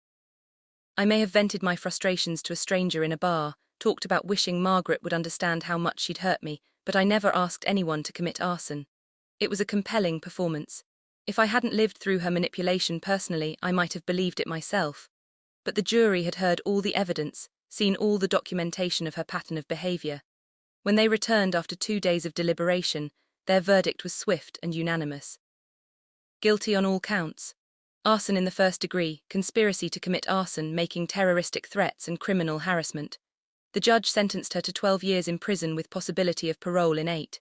I may have vented my frustrations to a stranger in a bar, talked about wishing Margaret would understand how much she'd hurt me, but I never asked anyone to commit arson. It was a compelling performance. If I hadn't lived through her manipulation personally, I might have believed it myself. But the jury had heard all the evidence, seen all the documentation of her pattern of behavior. When they returned after 2 days of deliberation, their verdict was swift and unanimous. Guilty on all counts. Arson in the first degree, conspiracy to commit arson, making terroristic threats, and criminal harassment. The judge sentenced her to 12 years in prison with possibility of parole in 8.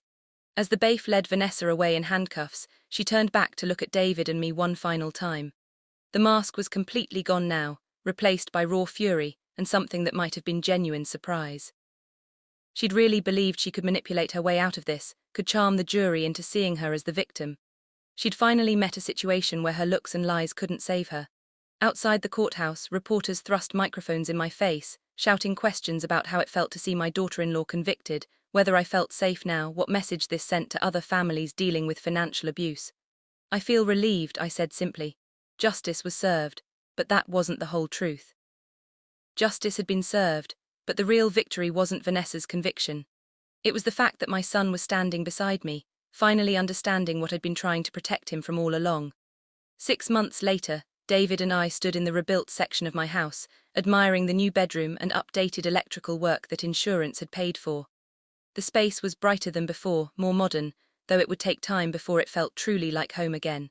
As the bailiff led Vanessa away in handcuffs, she turned back to look at David and me one final time. The mask was completely gone now, replaced by raw fury and something that might have been genuine surprise. She'd really believed she could manipulate her way out of this, could charm the jury into seeing her as the victim. She'd finally met a situation where her looks and lies couldn't save her. Outside the courthouse, reporters thrust microphones in my face, shouting questions about how it felt to see my daughter-in-law convicted, whether I felt safe now, what message this sent to other families dealing with financial abuse. I feel relieved, I said simply. Justice was served, but that wasn't the whole truth. Justice had been served, but the real victory wasn't Vanessa's conviction. It was the fact that my son was standing beside me, finally understanding what I'd been trying to protect him from all along. 6 months later, David and I stood in the rebuilt section of my house, admiring the new bedroom and updated electrical work that insurance had paid for. The space was brighter than before, more modern, though it would take time before it felt truly like home again.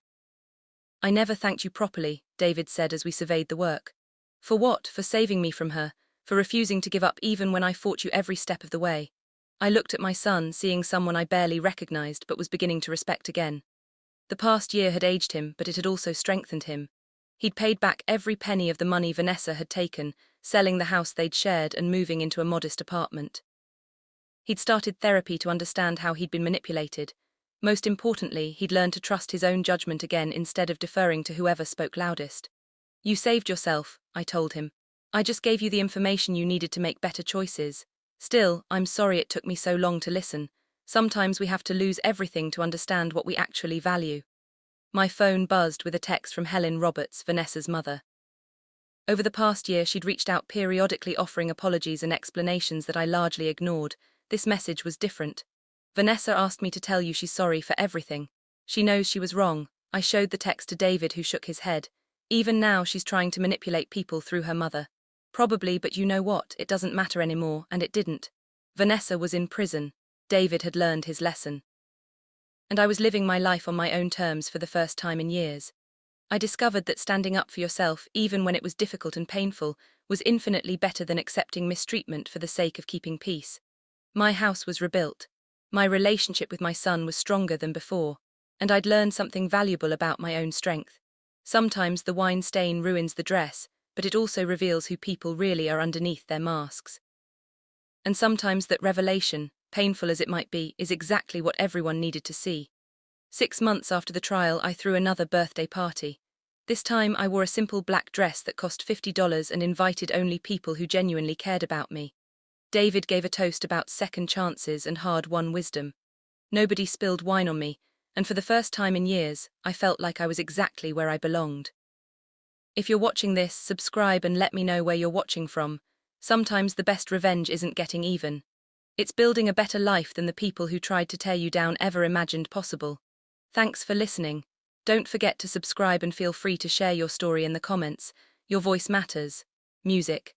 I never thanked you properly, David said as we surveyed the work. For what? For saving me from her, for refusing to give up even when I fought you every step of the way. I looked at my son, seeing someone I barely recognized but was beginning to respect again. The past year had aged him, but it had also strengthened him. He'd paid back every penny of the money Vanessa had taken, selling the house they'd shared and moving into a modest apartment. He'd started therapy to understand how he'd been manipulated. Most importantly, he'd learned to trust his own judgment again instead of deferring to whoever spoke loudest. You saved yourself, I told him. I just gave you the information you needed to make better choices. Still, I'm sorry it took me so long to listen. Sometimes we have to lose everything to understand what we actually value. My phone buzzed with a text from Helen Roberts, Vanessa's mother. Over the past year, she'd reached out periodically offering apologies and explanations that I largely ignored. This message was different. Vanessa asked me to tell you she's sorry for everything. She knows she was wrong. I showed the text to David, who shook his head. Even now, she's trying to manipulate people through her mother. Probably, but you know what? It doesn't matter anymore, and it didn't. Vanessa was in prison. David had learned his lesson. And I was living my life on my own terms for the first time in years. I discovered that standing up for yourself, even when it was difficult and painful, was infinitely better than accepting mistreatment for the sake of keeping peace. My house was rebuilt. My relationship with my son was stronger than before, and I'd learned something valuable about my own strength. Sometimes the wine stain ruins the dress, but it also reveals who people really are underneath their masks. And sometimes that revelation, painful as it might be, is exactly what everyone needed to see. 6 months after the trial, I threw another birthday party. This time I wore a simple black dress that cost $50 and invited only people who genuinely cared about me. David gave a toast about second chances and hard-won wisdom. Nobody spilled wine on me, and for the first time in years, I felt like I was exactly where I belonged. If you're watching this, subscribe and let me know where you're watching from. Sometimes the best revenge isn't getting even. It's building a better life than the people who tried to tear you down ever imagined possible. Thanks for listening. Don't forget to subscribe and feel free to share your story in the comments. Your voice matters. Music.